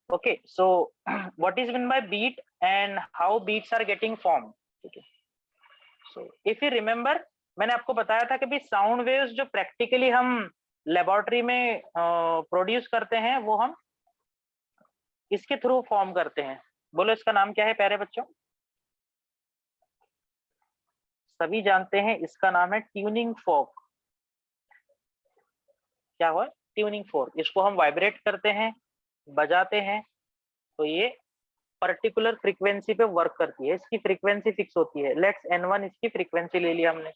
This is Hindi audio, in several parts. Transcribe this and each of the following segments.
Okay, so what is meant by beat and how beats are getting formed? Okay. So if you remember, मैंने आपको बताया था कि भी साउंड वेव्स जो प्रैक्टिकली हम लेबोरेटरी में प्रोड्यूस करते हैं वो हम इसके थ्रू फॉर्म करते हैं। बोलो इसका नाम क्या है प्यारे बच्चों? सभी जानते हैं इसका नाम है ट्यूनिंग फोर्क। क्या हुआ? Tuning fork. इसको हम वाइब्रेट करते हैं, बजाते हैं, तो ये पर्टिकुलर फ्रीक्वेंसी पे वर्क करती है। इसकी फ्रीक्वेंसी फिक्स होती है। लेट्स N1 इसकी फ्रीक्वेंसी ले लिया हमने,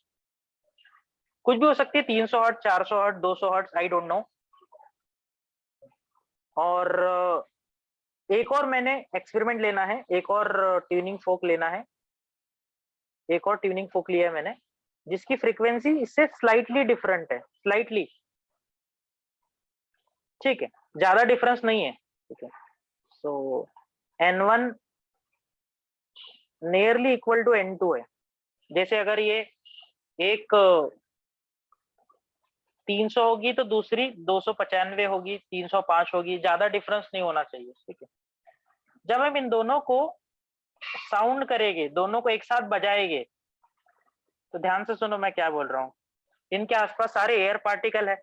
कुछ भी हो सकती है, 300 hertz, 400 hertz, 200 hertz, I don't know. और एक और मैंने एक्सपेरिमेंट लेना है, एक और ट्यूनिंग फोक लेना है, एक और ट्यूनिंग फोक लिया है मैंने जिसकी फ्रीक्वेंसी इससे स्लाइटली डिफरेंट है, स्लाइटली, ठीक है, ज्यादा डिफरेंस नहीं है, ठीक है। सो N1 nearly equal to N2 है। जैसे अगर ये एक 300 होगी तो दूसरी 295 होगी, 305 होगी, ज्यादा डिफरेंस नहीं होना चाहिए, ठीक है। जब हम इन दोनों को साउंड करेंगे, दोनों को एक साथ बजाएंगे, तो ध्यान से सुनो मैं क्या बोल रहा हूँ। इनके आसपास सारे एयर पार्टिकल है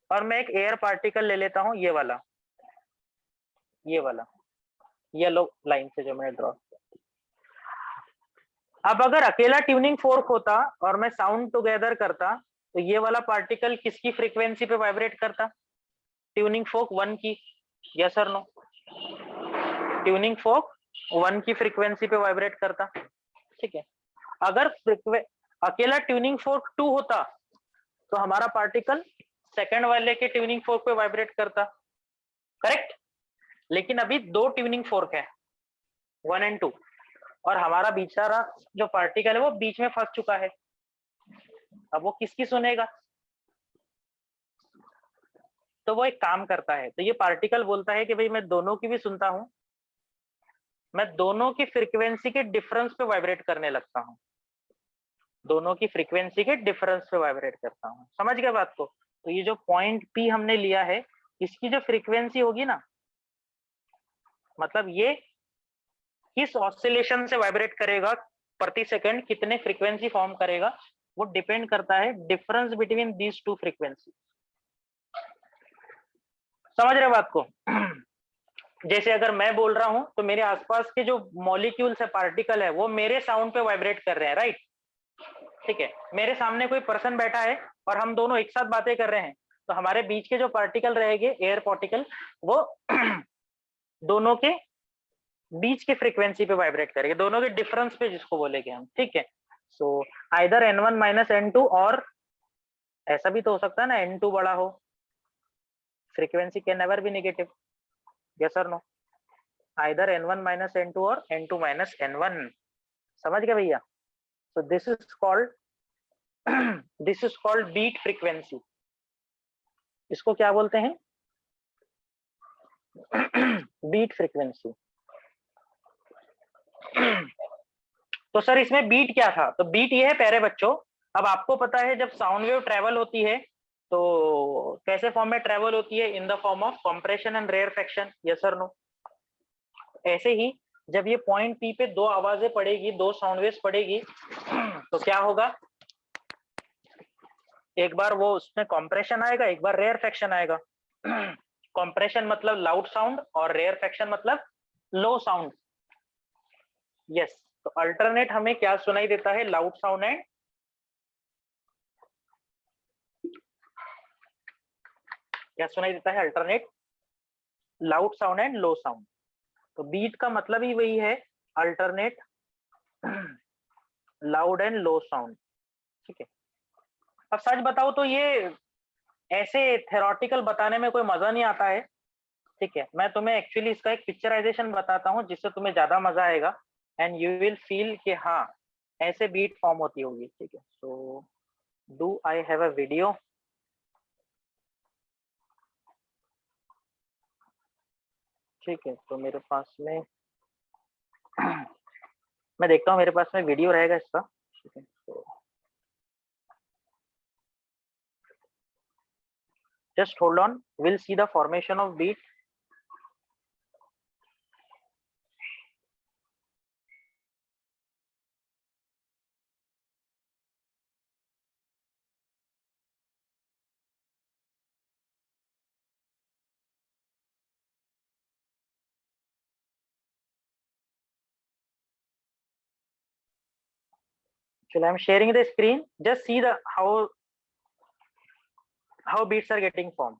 और मैं एक एयर पार्टिकल ले लेता हूँ, ये वाला येलो लाइन से जो मैंने ड्रॉ किया। अब अगर अकेला ट्यूनिंग फोर्क होता और मैं साउंड टुगेदर करता, तो ये वाला पार्टिकल किसकी फ्रीक्वेंसी पे वाइब्रेट करता? ट्यूनिंग फोर्क 1 की। यस और नो? ट्यूनिंग फोर्क 1 की फ्रीक्वेंसी पे वाइब्रेट करता, ठीक है। अगर अकेला ट्यूनिंग फोर्क 2 होता तो हमारा पार्टिकल सेकंड वाले के ट्यूनिंग फोर्क पे वाइब्रेट करता, करेक्ट। लेकिन अभी दो ट्यूनिंग फोर्क है, 1 और 2, और हमारा बेचारा जो पार्टिकल है वो बीच में फंस चुका है। अब वो किसकी सुनेगा? तो वो एक काम करता है, तो ये पार्टिकल बोलता है कि भाई मैं दोनों की भी सुनता हूं, मैं दोनों की फ्रीक्वेंसी के डिफरेंस पे वाइब्रेट करने लगता हूं, दोनों की फ्रीक्वेंसी के डिफरेंस पे वाइब्रेट करता हूं। समझ गए बात को? तो ये जो पॉइंट पी हमने लिया है, इसकी जो फ्रीक्वेंसी होगी ना, मतलब ये किस ऑसिलेशन से वाइब्रेट करेगा प्रति सेकंड, कितने फ्रीक्वेंसी फॉर्म करेगा, वो डिपेंड करता है difference between these two frequency. समझ रहे बात को? जैसे अगर मैं बोल रहा हूं तो मेरे आसपास के जो मॉलिक्यूल्स है, पार्टिकल है, वो मेरे साउंड पे वाइब्रेट कर रहे हैं, राइट? ठीक है। मेरे सामने कोई पर्सन बैठा है और हम दोनों एक साथ बातें कर रहे हैं, तो हमारे बीच के जो पार्टिकल रहेंगे, एयर पार्टिकल, वो दोनों के बीच की फ्रीक्वेंसी पे वाइब्रेट करेंगे, दोनों के डिफरेंस पे जिसको बोलेंगे हम, ठीक है। So either N1 minus N2, और ऐसा भी तो हो सकता है ना N2 बड़ा हो, frequency can never be negative. Yes और no? Either N1 minus N2 और N2 माइनस N1। समझ गए भैया? So this is called beat frequency. इसको क्या बोलते हैं? Beat frequency. तो सर इसमें बीट क्या था? तो बीट ये है प्यारे बच्चों, अब आपको पता है जब साउंड वेव ट्रेवल होती है तो कैसे फॉर्म में ट्रेवल होती है? In the form of compression and rarefaction. Yes और नो? ऐसे ही जब ये पॉइंट पी पे दो आवाजें पड़ेगी, दो साउंड वेव्स पड़ेगी, तो क्या होगा? एक बार वो उसमें कंप्रेशन आएगा, एक बार रेयरफेक्शन आएगा। कंप्रेशन मतलब लाउड साउंड और रेयरफेक्शन मतलब लो साउंड। यस, तो अल्टरनेट हमें क्या सुनाई देता है? लाउड साउंड एंड क्या सुनाई देता है? Alternate loud sound and low sound. तो बीट का मतलब ही वही है, alternate loud and low sound, ठीक है। अब सच बताओ तो ये ऐसे थेरोटिकल बताने में कोई मजा नहीं आता है, ठीक है। मैं तुम्हें एक्चुअली इसका एक पिक्चराइजेशन बताता हूँ जिससे तुम्हें ज्यादा मजा आएगा एंड यू विल फील कि हाँ ऐसे बीट फॉर्म होती होगी, ठीक है। So do I have a video? ठीक है, तो मेरे पास में मैं देखता हूँ मेरे पास में वीडियो रहेगा इसका, ठीक है। तो just hold on, we'll see the formation of beat. Actually, I'm sharing the screen. Just see the how beats are getting formed.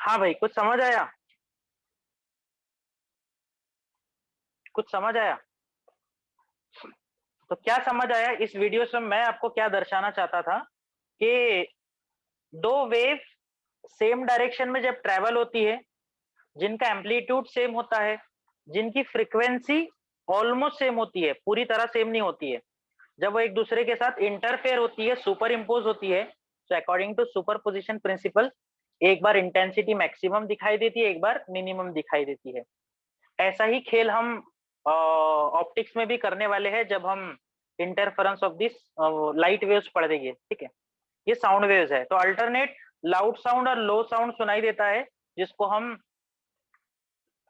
हाँ भाई, कुछ समझ आया? कुछ समझ आया? तो क्या समझ आया इस वीडियो से? मैं आपको क्या दर्शाना चाहता था कि दो वेव सेम डायरेक्शन में जब ट्रेवल होती है, जिनका एम्पलीट्यूड सेम होता है, जिनकी फ्रीक्वेंसी ऑलमोस्ट सेम होती है, पूरी तरह सेम नहीं होती है, जब वो एक दूसरे के साथ इंटरफेयर होती है, सुपर इम्पोज होती है, तो अकॉर्डिंग टू सुपरपोजिशन प्रिंसिपल एक बार इंटेंसिटी मैक्सिमम दिखाई देती है, एक बार मिनिमम दिखाई देती है। ऐसा ही खेल हम ऑप्टिक्स में भी करने वाले हैं जब हम interference of this light waves पढ़ देंगे। ठीक है, ये साउंड वेव्स है, तो अल्टरनेट लाउड साउंड और लो साउंड सुनाई देता है, जिसको हम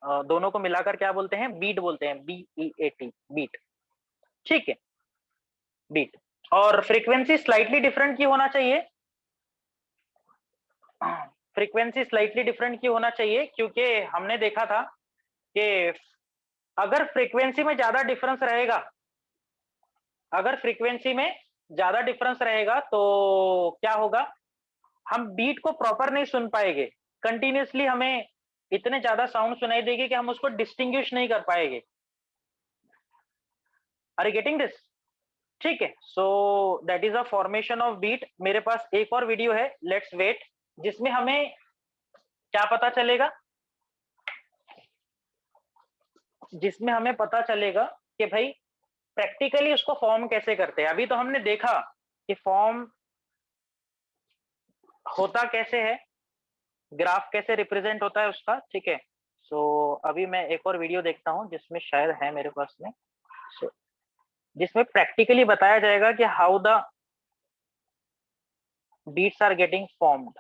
दोनों को मिलाकर क्या बोलते हैं? बीट बोलते हैं, BEAT, बीट। ठीक है, बीट। और फ्रीक्वेंसी स्लाइटली डिफरेंट क्यों होना चाहिए? फ्रीक्वेंसी स्लाइटली डिफरेंट क्यों होना चाहिए? क्योंकि हमने देखा था कि अगर फ्रीक्वेंसी में ज्यादा डिफरेंस रहेगा, अगर फ्रीक्वेंसी में ज्यादा डिफरेंस रहेगा तो क्या होगा? हम बीट को प्रॉपर नहीं सुन पाएंगे, कंटिन्यूअसली हमें इतने ज्यादा साउंड सुनाई देगी कि हम उसको डिस्टिंग्विश नहीं कर पाएंगे। Are you getting this? ठीक है, so that is a formation of beat. मेरे पास एक और वीडियो है, लेट्स वेट, जिसमें हमें क्या पता चलेगा? जिसमें हमें पता चलेगा कि भाई प्रैक्टिकली उसको फॉर्म कैसे करते हैं। अभी तो हमने देखा कि फॉर्म होता कैसे है, ग्राफ कैसे रिप्रेजेंट होता है उसका। ठीक है, सो अभी मैं एक और वीडियो देखता हूं जिसमें शायद है मेरे पास में, so, जिसमें प्रैक्टिकली बताया जाएगा कि how the beats are getting formed.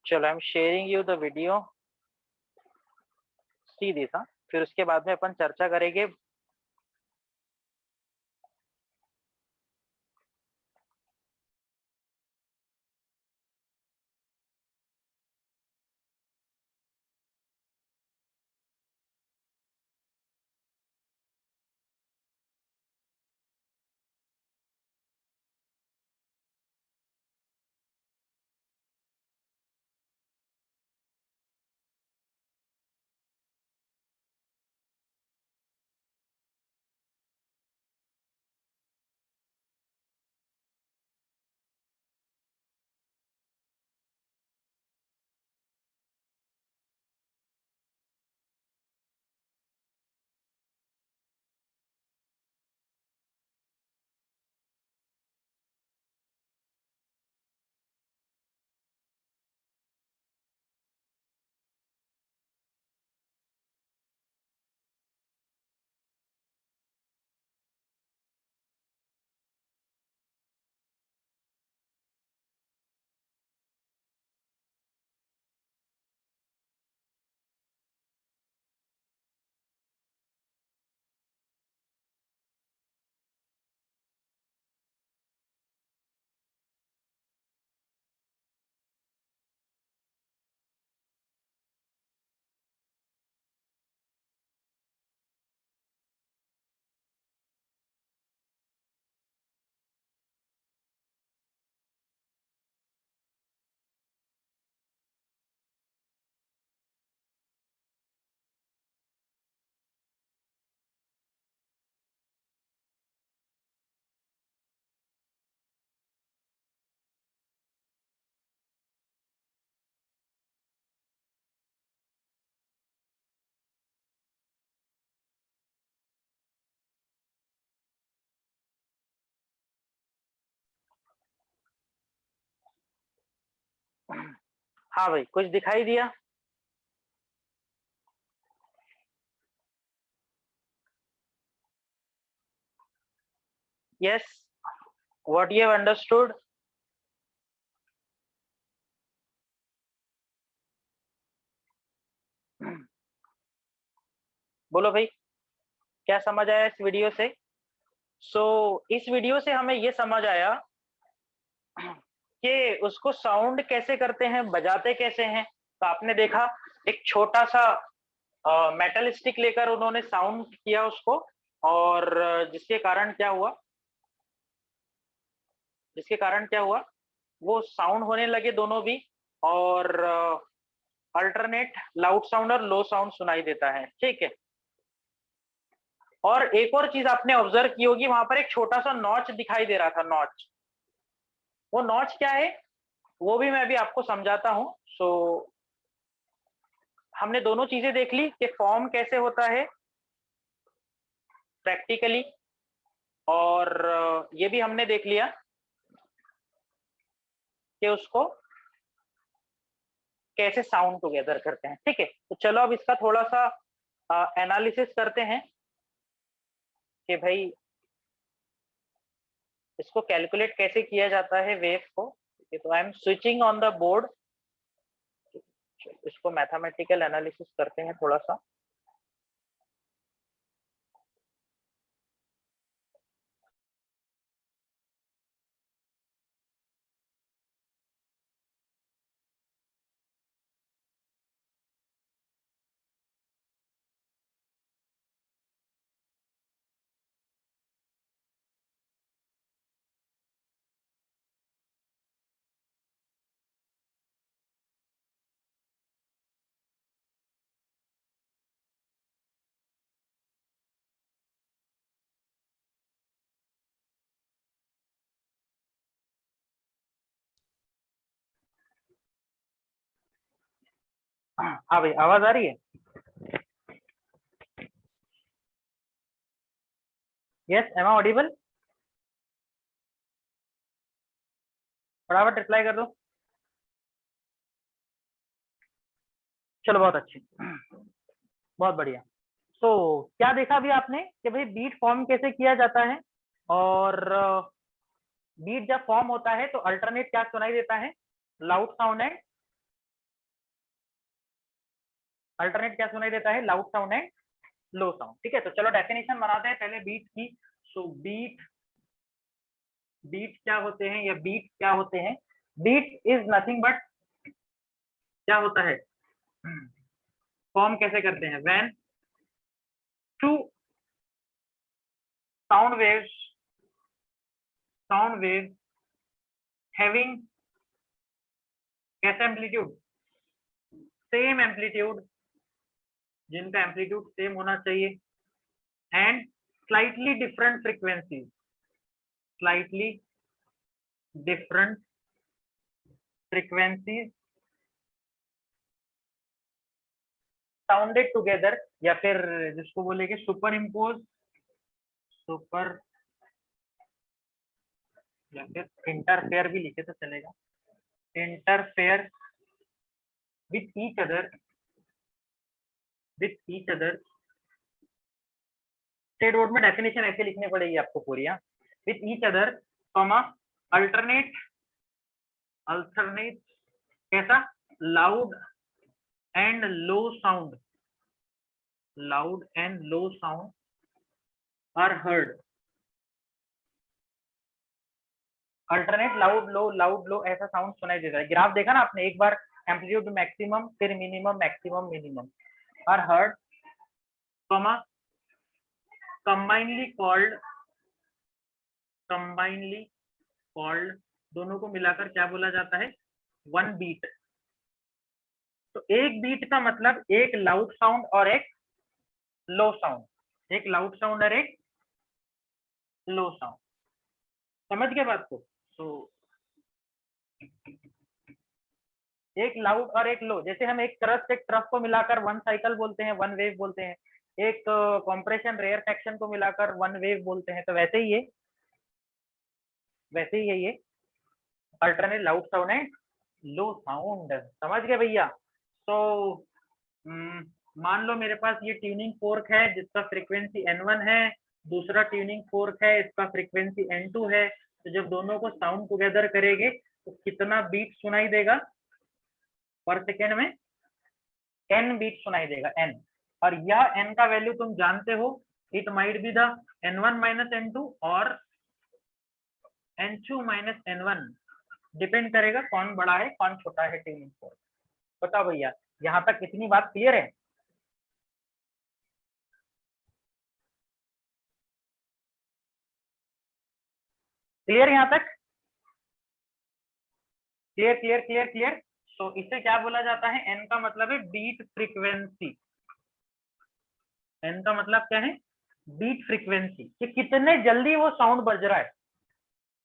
चलो, I am sharing you the video, see this. हाँ, फिर उसके बाद में अपन चर्चा करेंगे। हाँ भाई, कुछ दिखाई दिया? Yes, what you have understood? बोलो भाई, क्या समझ आया इस वीडियो से? सो इस वीडियो से हमें ये समझ आया कि उसको साउंड कैसे करते हैं, बजाते कैसे हैं। तो आपने देखा एक छोटा सा मेटल स्टिक लेकर उन्होंने साउंड किया उसको, और जिसके कारण क्या हुआ, वो साउंड होने लगे दोनों भी, और अल्टरनेट लाउड साउंड और लो साउंड सुनाई देता है। ठीक है। और एक और चीज आपने ऑब्जर्व की होगी, वहां पर एक छोटा सा नॉच दिखाई दे रहा था, नॉच। वो नॉच क्या है वो भी मैं अभी आपको समझाता हूं। सो हमने दोनों चीजें देख ली कि फॉर्म कैसे होता है प्रैक्टिकली, और ये भी हमने देख लिया कि उसको कैसे साउंड टुगेदर करते हैं। ठीक है, तो चलो अब इसका थोड़ा सा एनालिसिस करते हैं कि भाई इसको कैलकुलेट कैसे किया जाता है वेव को। तो I am switching on the board, इसको मैथमेटिकल एनालिसिस करते हैं थोड़ा सा। हाँ भाई, आवाज आ रही है? Yes, am I audible? फटाफट रिप्लाई कर दो। चलो, बहुत अच्छी, बहुत बढ़िया। तो क्या देखा अभी आपने कि भाई बीट फॉर्म कैसे किया जाता है, और बीट जब फॉर्म होता है तो अल्टरनेट क्या सुनाई देता है, लाउड साउंड एंड अल्टरनेट क्या सुनाई देता है, loud sound and low sound. ठीक है, तो चलो डेफिनेशन बनाते हैं पहले बीट की। सो बीट बीट क्या होते हैं, या बीट क्या होते हैं? बीट इज नथिंग बट, क्या होता है, फॉर्म कैसे करते हैं, when two sound waves having कैसा एम्पलीट्यूड, सेम एम्पलीट्यूड, जिनका एम्पलीट्यूड सेम होना चाहिए, and slightly different frequency, slightly different frequencies sounded together, या फिर जिसको बोलेंगे सुपर इम्पोज, सुपर, या फिर इंटरफेयर भी लिखे तो चलेगा, interfere with each other, state board में डेफिनेशन ऐसे लिखनी पड़ेगी आपको पूरी, with each other, comma, alternate alternate कैसा, loud and low sound, loud and low sound are heard, alternate loud low ऐसा साउंड सुनाई देता है। ग्राफ देखा ना आपने एक बार, एम्पलीट्यूड मैक्सिमम, फिर minimum, maximum, minimum, are heard, comma, combinely called, दोनों को मिलाकर क्या बोला जाता है, वन बीट। तो एक बीट का मतलब एक लाउड साउंड और एक लो साउंड, एक लाउड साउंड और एक लो साउंड। समझ गए बात को? तो एक लाउड और एक लो, जैसे हम एक क्रस्ट एक ट्रफ को मिलाकर वन साइकिल बोलते हैं, वन वेव बोलते हैं, एक कॉम्प्रेशन रेयर सेक्शन को मिलाकर वन वेव बोलते हैं, तो वैसे ही है ये alternate loud sound and low sound. समझ गए भैया? तो मान लो मेरे पास ये ट्यूनिंग फोर्क है जिसका फ्रीक्वेंसी N1 है, दूसरा ट्यूनिंग फोर्क है इसका फ्रीक्वेंसी N2 है। तो जब दोनों को साउंड टुगेदर करेंगे तो कितना बीट सुनाई देगा पर सेकेंड में? n बीट सुनाई देगा, n। और यह n का वैल्यू तुम जानते हो, it might be the n1 minus n2 और n2 माइनस n1, डिपेंड करेगा कौन बड़ा है कौन छोटा है ट्यूनिंग फोर्क। बताओ भैया, यहाँ तक इतनी बात क्लियर है? क्लियर यहाँ तक? Clear clear clear clear. तो इसे क्या बोला जाता है? एन का मतलब है बीट फ्रीक्वेंसी। एन का मतलब क्या है? बीट फ्रीक्वेंसी, कि कितने जल्दी वो साउंड बज रहा है।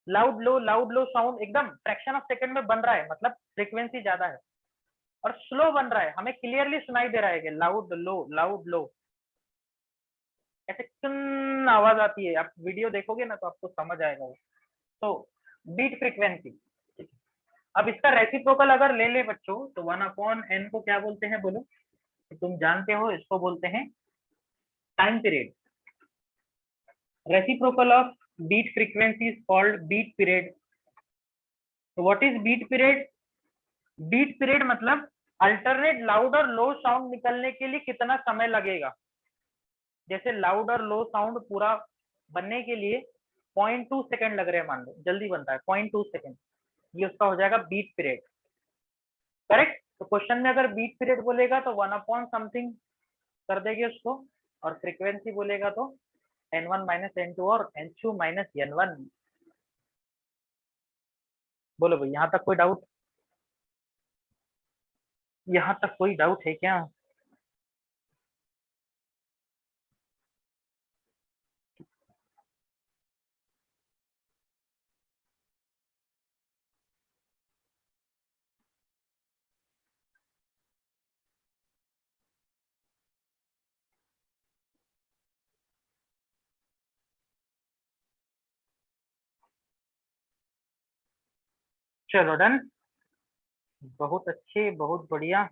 लाउड लो साउंड एकदम फ्रैक्शन ऑफ सेकंड में बन रहा है, मतलब फ्रीक्वेंसी ज्यादा है। और स्लो बन रहा है, हमें क्लियरली सुनाई दे रहा है कि लाउड लो ऐसे आवाज आती है। आप वीडियो देखोगे ना तो आपको समझ आएगा वो। तो बीट फ्रीक्वेंसी। अब इसका रेसिप्रोकल अगर ले ले बच्चों, तो 1/n को क्या बोलते हैं बोलो? तुम जानते हो, इसको बोलते हैं time period. Reciprocal of beat frequency is called beat period. तो what is beat period? Beat period मतलब अल्टरनेट लाउड और लो साउंड निकलने के लिए कितना समय लगेगा। जैसे लाउड और लो साउंड पूरा बनने के लिए 0.2 सेकंड लग रहे हैं, मान लो जल्दी बनता है 0.2 सेकंड, ये उसका हो जाएगा बीट पीरियड। करेक्ट? तो क्वेश्चन में अगर बीट पीरियड बोलेगा तो 1 समथिंग कर देंगे उसको, और फ्रीक्वेंसी बोलेगा तो n1 माइनस n2 और n2 माइनस n1। बोलो भाई, यहाँ तक कोई डाउट? यहाँ तक कोई डाउट है क्या? चलो डन, बहुत अच्छे, बहुत बढ़िया।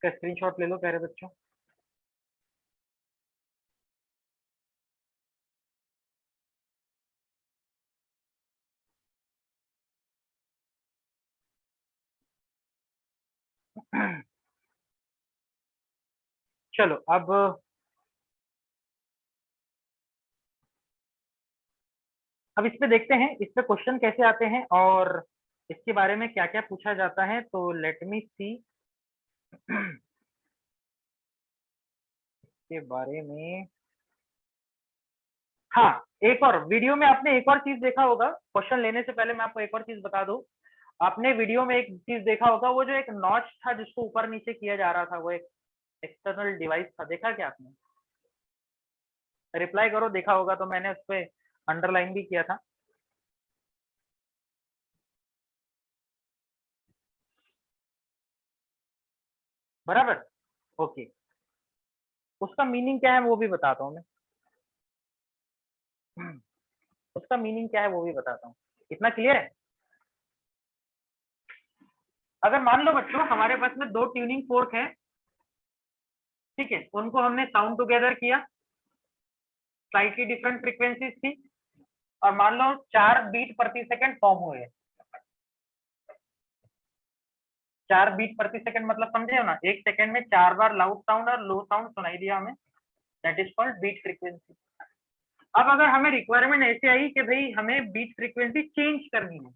का स्क्रीनशॉट ले लो प्यारे बच्चों। चलो अब इस पे देखते हैं, इस पे क्वेश्चन कैसे आते हैं और इसके बारे में क्या क्या पूछा जाता है। तो लेट मी सी के बारे में। हाँ, एक और वीडियो में आपने एक और चीज देखा होगा। क्वेश्चन लेने से पहले मैं आपको एक और चीज बता दूं। आपने वीडियो में एक चीज देखा होगा, वो जो एक नॉच था जिसको ऊपर नीचे किया जा रहा था, वो एक एक्सटर्नल डिवाइस था। देखा क्या आपने? रिप्लाई करो, देखा होगा तो। मैंने उस पर अंडरलाइन भी किया था। बराबर? ओके। उसका मीनिंग क्या है वो भी बताता हूँ मैं। उसका मीनिंग क्या है वो भी बताता हूँ। इतना क्लियर है? अगर मान लो बच्चों हमारे पास में दो ट्यूनिंग फोर्क है, ठीक है, उनको हमने साउंड टुगेदर किया, स्लाइटली डिफरेंट फ्रीक्वेंसीज थी, और मान लो 4 बीट प्रति सेकंड फॉर्म हुए। 4 बीट प्रति सेकंड मतलब समझे हो ना? एक सेकंड में 4 बार लाउड साउंड और लो साउंड सुनाई दिया हमें, that is called beat frequency. अब अगर हमें रिक्वायरमेंट ऐसे आई कि भाई हमें बीट फ्रीक्वेंसी चेंज करनी है,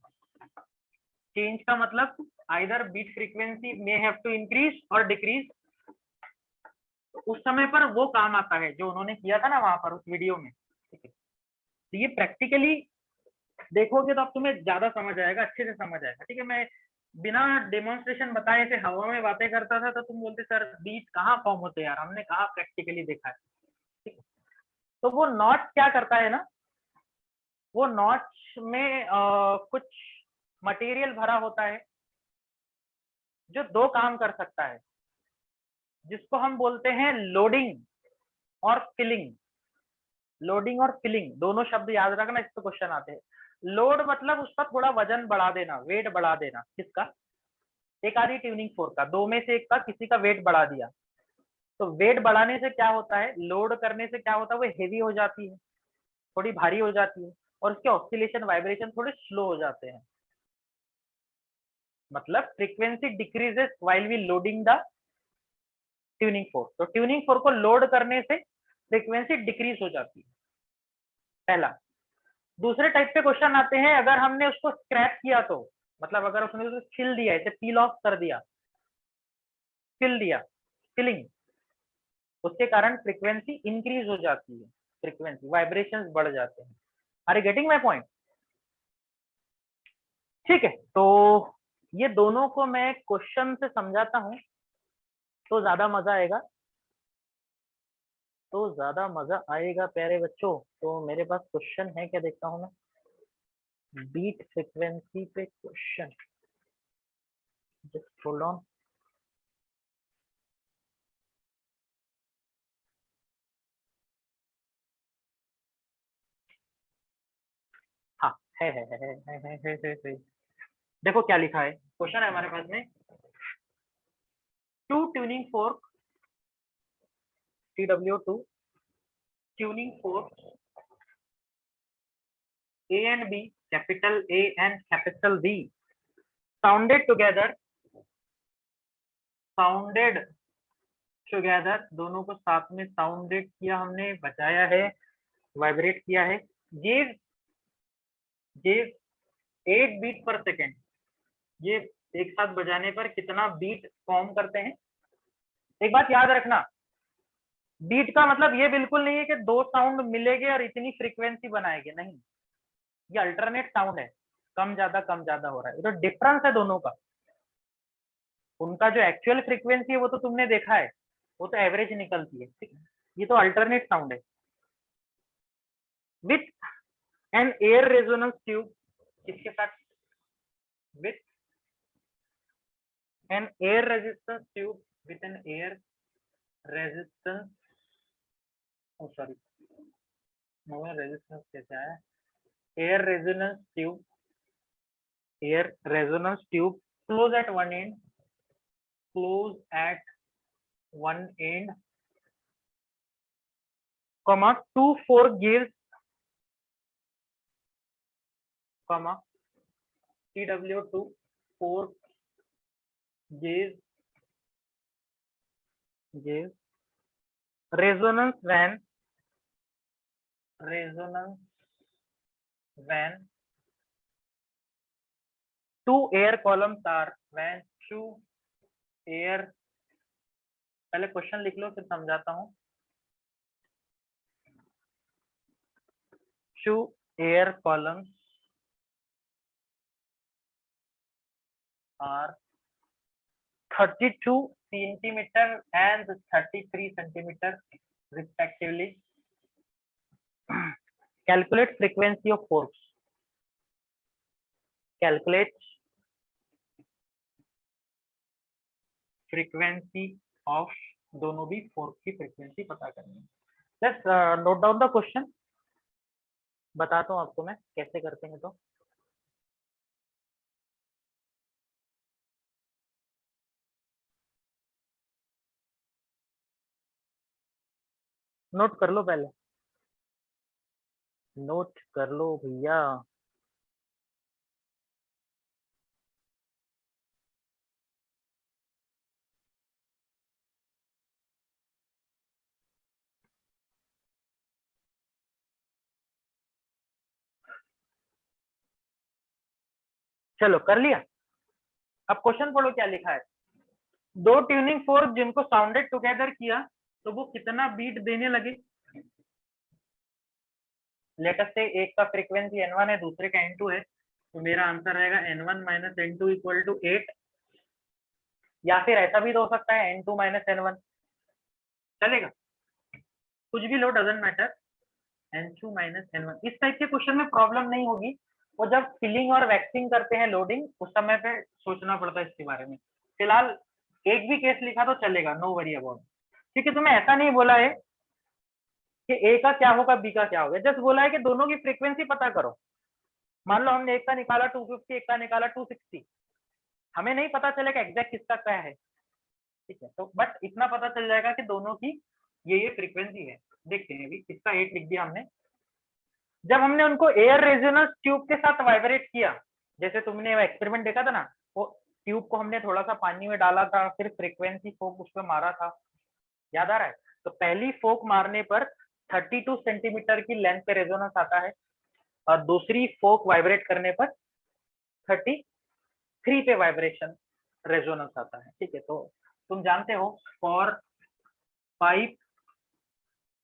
चेंज का मतलब either beat frequency may have to increase और डिक्रीज, उस समय पर वो काम आता है जो उन्होंने किया था ना वहां पर उस वीडियो में। ठीक है, तो ये प्रैक्टिकली देखोगे तो अब तुम्हें ज्यादा समझ आएगा, अच्छे से समझ आएगा। ठीक है, मैं बिना डेमोन्स्ट्रेशन बताए से हवा में बातें करता था तो तुम बोलते सर बीट कहाँ फॉर्म होते हैं यार, हमने कहा प्रैक्टिकली देखा है। ठीक है, तो वो नॉच क्या करता है ना, वो नॉच में कुछ मटेरियल भरा होता है जो दो काम कर सकता है, जिसको हम बोलते हैं लोडिंग और फिलिंग। लोडिंग और फिलिंग दोनों शब्द याद रखना, इस पे क्वेश्चन आते हैं। लोड मतलब उसका थोड़ा वजन बढ़ा देना, वेट बढ़ा देना, किसका? एक आधी ट्यूनिंग फोर्क का, दो में से एक का किसी का वेट बढ़ा दिया, तो वेट बढ़ाने से क्या होता है, लोड करने से क्या होता है, वो हेवी हो जाती है, थोड़ी भारी हो जाती है, और उसके ऑसिलेशन वाइब्रेशन थोड़े स्लो हो जाते हैं। मतलब frequency decreases while we loading the tuning fork. तो ट्यूनिंग फोर्क को लोड करने से फ्रीक्वेंसी डिक्रीज हो जाती है, पहला। दूसरे टाइप के क्वेश्चन आते हैं, अगर हमने उसको स्क्रैप किया तो, मतलब अगर उसने उसको छिल दिया, इसे पील ऑफ कर दिया, छिल दिया, छिलिंग, उसके कारण फ्रीक्वेंसी इंक्रीज हो जाती है, फ्रीक्वेंसी वाइब्रेशंस बढ़ जाते हैं। Are you getting my point? ठीक है, तो ये दोनों को मैं क्वेश्चन से समझाता हूं तो ज्यादा मजा आएगा, तो ज्यादा मजा आएगा प्यारे बच्चों। तो मेरे पास क्वेश्चन है, क्या देखता हूं मैं, बीट फ्रीक्वेंसी पे क्वेश्चन, जस्ट होल्ड ऑन। हाँ, है। देखो क्या लिखा है, क्वेश्चन है हमारे पास में, two tuning fork TW2 tuning forks A and B, capital A and capital B, sounded together, दोनों को साथ में साउंडेड किया हमने, बजाया है, वाइब्रेट किया है, गिव 8 बीट पर सेकेंड। ये एक साथ बजाने पर कितना बीट फॉर्म करते हैं। एक बात याद रखना, बीट का मतलब ये बिल्कुल नहीं है कि दो साउंड मिलेंगे और इतनी फ्रीक्वेंसी बनाएंगे, नहीं, ये अल्टरनेट साउंड है, कम ज्यादा हो रहा है, ये तो डिफरेंस है दोनों का। उनका जो एक्चुअल फ्रीक्वेंसी है वो तो तुमने देखा है, वो तो एवरेज निकलती है, ठीक है, ये तो अल्टरनेट साउंड है। With an air resonance tube, किसके साथ, with an air resistance tube, with an air resistance, sorry, resistance कैसे आया, air resonance tube close at one end, comma 2 4 gives, comma TW2 4 gives resonance when two air columns are, when two air, पहले क्वेश्चन लिख लो फिर समझाता हूँ। Two air columns are 32 centimeter and 33 centimeter respectively. Calculate frequency of forks. Calculate frequency of, दोनों भी फोर्क की फ्रीक्वेंसी पता करनी है। Just note down the question, बताता हूँ आपको मैं कैसे करते हैं। तो नोट कर लो, पहले नोट कर लो भैया। चलो कर लिया, अब क्वेश्चन पढ़ो क्या लिखा है। दो ट्यूनिंग फोर्क जिनको साउंडेड टुगेदर किया तो वो कितना बीट देने लगे। लेटेस्ट से एक का फ्रीक्वेंसी N1 है, दूसरे का N2 है, तो मेरा आंसर रहेगा N1 minus N2 equal to 8, या फिर ऐसा भी तो हो सकता है N2 माइनस N1, चलेगा, कुछ भी लो, doesn't matter, N2 minus N1। इस टाइप के क्वेश्चन में प्रॉब्लम नहीं होगी, वो जब फिलिंग और वैक्सिंग करते हैं लोडिंग, उस समय पे सोचना पड़ता है इसके बारे में। फिलहाल एक भी केस लिखा तो चलेगा, नो वरी अबाउट। ठीक है, तुम्हें ऐसा नहीं बोला है कि ए का क्या होगा बी का क्या होगा, जस्ट बोला है कि दोनों की फ्रीक्वेंसी पता करो। मान लो हमने एक का निकाला 250, एक का निकाला 260, हमें नहीं पता चलेगा एग्जैक्ट किसका क्या है, ठीक है। तो बट इतना पता चल जाएगा कि दोनों की ये फ्रीक्वेंसी है। देखते हैं अभी इसका 8 लिख दिया हमने। जब हमने उनको एयर रेजोनेंस ट्यूब के साथ वाइब्रेट किया, जैसे तुमने एक्सपेरिमेंट देखा था ना, वो ट्यूब को हमने थोड़ा सा पानी में डाला था, फिर फ्रीक्वेंसी फोक उस पर मारा था, याद आ रहा है? तो पहली फोक मारने पर 32 सेंटीमीटर की लेंथ पे रेजोनेंस आता है, और दूसरी फोक वाइब्रेट करने पर 33 पे वाइब्रेशन रेजोनेंस आता है, ठीक है। तो तुम जानते हो for pipe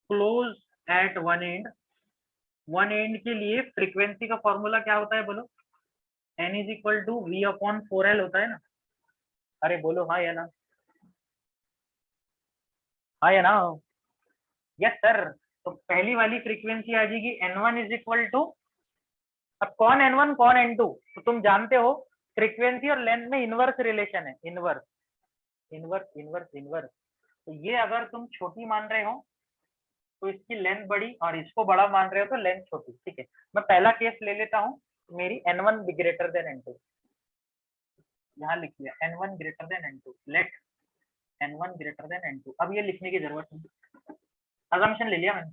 close eight one and के लिए फ्रीक्वेंसी का फॉर्मूला क्या होता है बोलो? n is equal to V upon 4l होता है ना? अरे बोलो हाँ या ना, हाँ या ना? Yes sir. तो पहली वाली फ्रीक्वेंसी आ जाएगी n1 इज इक्वल टू, अब कौन n1 कौन n2, तो तुम जानते हो फ्रीक्वेंसी और लेंथ में इनवर्स रिलेशन है, इनवर्स इनवर्स इनवर्स इनवर्स। तो ये अगर तुम छोटी मान रहे हो तो इसकी लेंथ बड़ी, और इसको बड़ा मान रहे हो तो लेंथ छोटी, ठीक है। मैं पहला केस ले लेता हूँ, मेरी n1 ग्रेटर देन n2, यहाँ लिख लिया n1 greater than n2, let n1 greater than n2। अब ये लिखने की जरूरत नहीं, अजम्पशन ले लिया मैंने।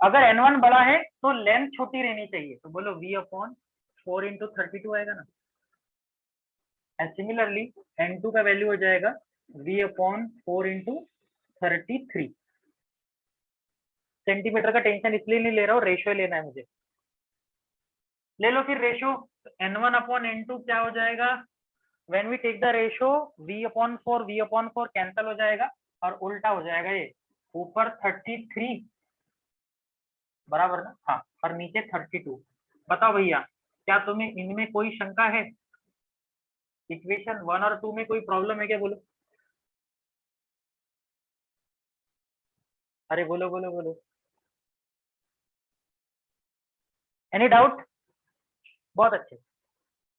अगर n1 बड़ा है तो लेंथ छोटी रहनी चाहिए, तो बोलो v अपॉन 4 इंटू 32 आएगा ना। एंड सिमिलरली n2 का वैल्यू हो जाएगा v अपॉन 4 इंटू 33। सेंटीमीटर का टेंशन इसलिए नहीं ले रहा हूँ, रेशियो लेना है मुझे। ले लो फिर रेशियो, n1 अपॉन n2 क्या हो जाएगा? When we take the ratio v upon 4 cancel हो जाएगा, और उल्टा हो जाएगा ये, ऊपर 33 बराबर ना, हाँ, और नीचे 32। बताओ भैया, क्या तुम्हें इनमें कोई शंका है? इक्वेशन 1 और 2 में कोई प्रॉब्लम है क्या बोलो? अरे बोलो बोलो बोलो, एनी डाउट? बहुत अच्छे,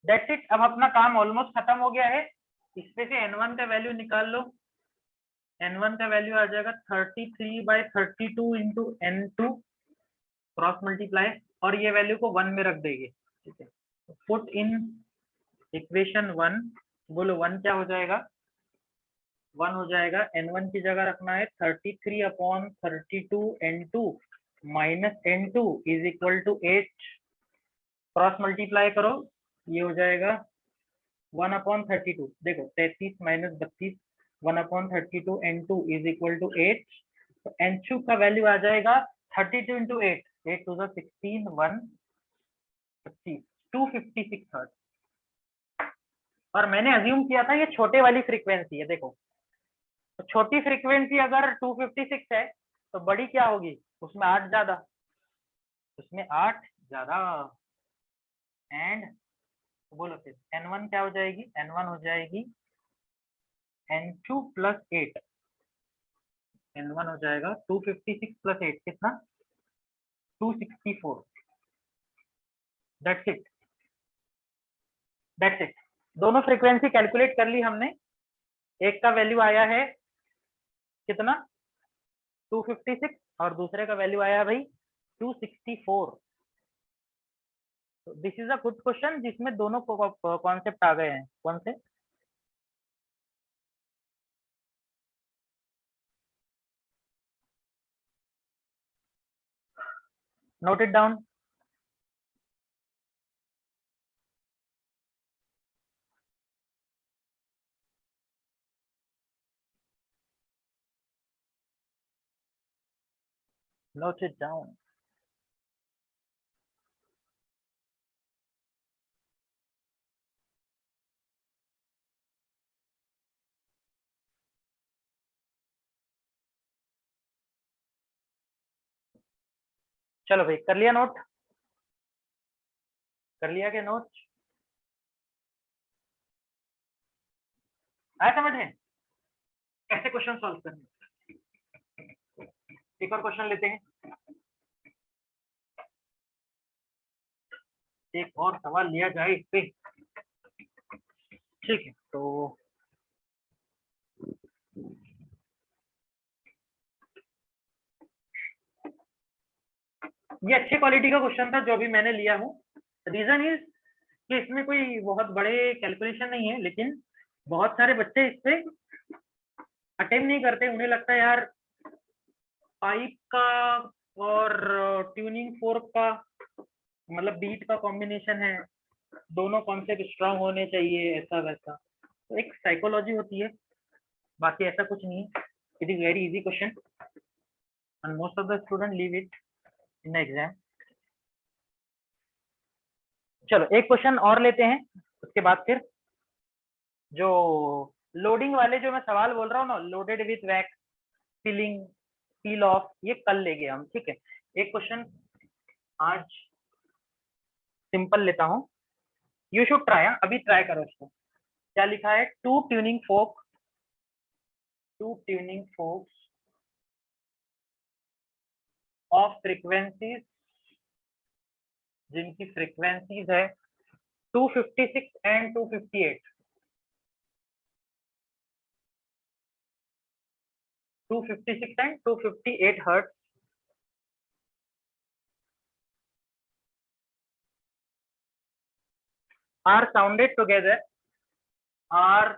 दैट्स इट। अब अपना काम ऑलमोस्ट खत्म हो गया है। इसमें से n1 का वैल्यू निकाल लो। n1 का वैल्यू आ जाएगा 33/32 इंटू n2 क्रॉस मल्टीप्लाई, और ये वैल्यू को 1 में रख देंगे, ठीक है। पुट इन इक्वेशन 1, बोलो 1 क्या हो जाएगा? 1 हो जाएगा, n1 की जगह रखना है 33/32 n2 minus n2 is equal to 8, cross multiply करो, ये हो जाएगा 1/32। देखो 33 minus 32, 1/32 n2 is equal to 8। तो n2 का वैल्यू आ जाएगा 32 इंटू 8, 8 टू द 16, 150, 256 हर्ट्ज। और मैंने अज्यूम किया था ये छोटे वाली फ्रीक्वेंसी है, देखो तो छोटी फ्रीक्वेंसी अगर 256 है तो बड़ी क्या होगी? उसमें 8 ज्यादा, उसमें 8 ज्यादा। एंड बोलो फिर n1 क्या हो जाएगी? n1 हो जाएगी n2 प्लस 8, n1 हो जाएगा 256 प्लस 8 कितना? 264। That's it, that's it. दोनों फ्रीक्वेंसी कैलकुलेट कर ली हमने। एक का वैल्यू आया है कितना? 256, और दूसरे का वैल्यू आया भाई 264। This is a good question जिसमें दोनों कॉन्सेप्ट आ गए हैं। कौन से? Note it down. Note it down. चलो भाई, कर लिया नोट? कर लिया क्या नोट? आया समझ में कैसे क्वेश्चन सॉल्व करने? एक और क्वेश्चन लेते हैं, एक और सवाल लिया जाए इस पे, ठीक है। तो ये अच्छी क्वालिटी का क्वेश्चन था जो भी मैंने लिया हूँ। रीजन इज कि इसमें कोई बहुत बड़े कैलकुलेशन नहीं है, लेकिन बहुत सारे बच्चे इस पे अटेम्प्ट नहीं करते। उन्हें लगता है यार पाइप का और ट्यूनिंग फोर्क का मतलब बीट का कॉम्बिनेशन है, दोनों कॉन्सेप्ट स्ट्रांग होने चाहिए, ऐसा वैसा। तो एक साइकोलॉजी होती है, बाकी ऐसा कुछ नहीं है। It is very easy question and most of the student leave it in the exam. चलो एक क्वेश्चन और लेते हैं, उसके बाद फिर जो लोडिंग वाले जो मैं सवाल बोल रहा हूँ ना, loaded with wax, ceiling, peel of, ये कल लेंगे हम, ठीक है। एक क्वेश्चन आज सिंपल लेता हूँ, यू शुड ट्राई, अभी ट्राई करो इसको। क्या लिखा है? Two tuning forks of frequencies, जिनकी फ्रीक्वेंसीज है 256 and 258, 256 and 258 hertz are sounded together, are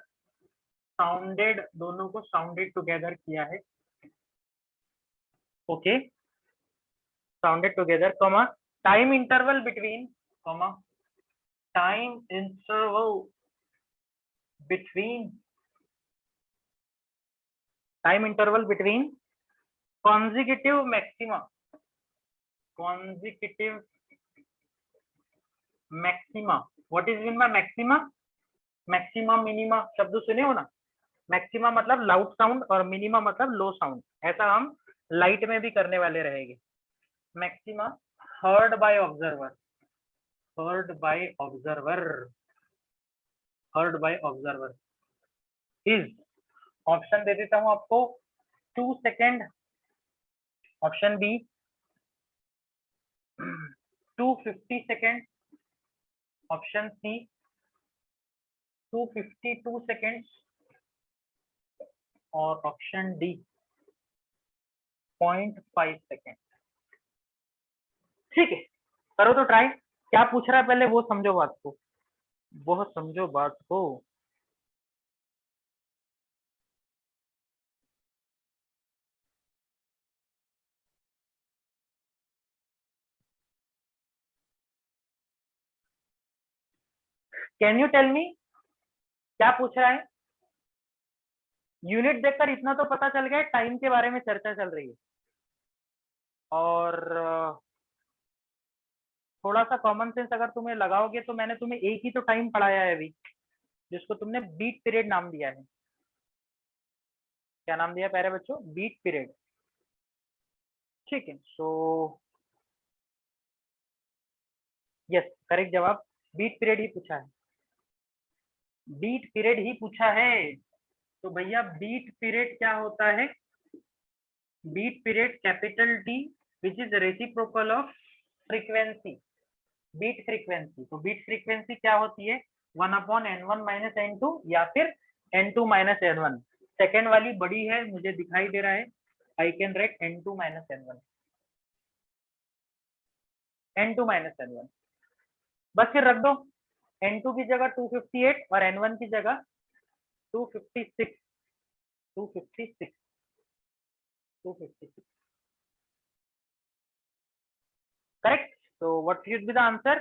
sounded, दोनों को साउंडेड टुगेदर किया है, okay, sounded together, comma, time interval between, comma, time interval between, time interval between consecutive maxima, consecutive maxima, what is mean by maxima? Maxima minima शब्द सुने हो ना, मैक्सिमा मतलब लाउड साउंड और मिनिमा मतलब लो साउंड, ऐसा हम लाइट में भी करने वाले रहेंगे। Maxima heard by observer, heard by observer, heard by observer is, option दे देता हूं आपको, 2 second, option B 250 second, option C 252 second और ऑप्शन डी 0.5 सेकेंड। ठीक है, करो तो ट्राई। क्या पूछ रहा है पहले वो समझो बात को, वो समझो बात को। कैन यू टेल मी क्या पूछ रहा है? यूनिट देखकर इतना तो पता चल गया टाइम के बारे में चर्चा चल रही है, और थोड़ा सा कॉमन सेंस अगर तुम्हें लगाओगे तो मैंने तुम्हें एक ही तो टाइम पढ़ाया है अभी, जिसको तुमने बीट पीरियड नाम दिया है। क्या नाम दिया प्यारे बच्चों? Beat period. ठीक है, सो यस, करेक्ट जवाब, बीट पीरियड ही पूछा है, बीट पीरियड ही पूछा है। तो भैया बीट पीरियड क्या होता है? Beat period capital T which is reciprocal of frequency, beat frequency. तो बीट फ्रीक्वेंसी क्या होती है? 1/n1 माइनस n2 या फिर n2 माइनस n1। सेकेंड वाली बड़ी है, मुझे दिखाई दे रहा है, I can write n2 minus n1, n2 minus n1, बस फिर रख दो, n2 की जगह 258 और n1 की जगह 256, 256, 256, correct. So what should be the answer?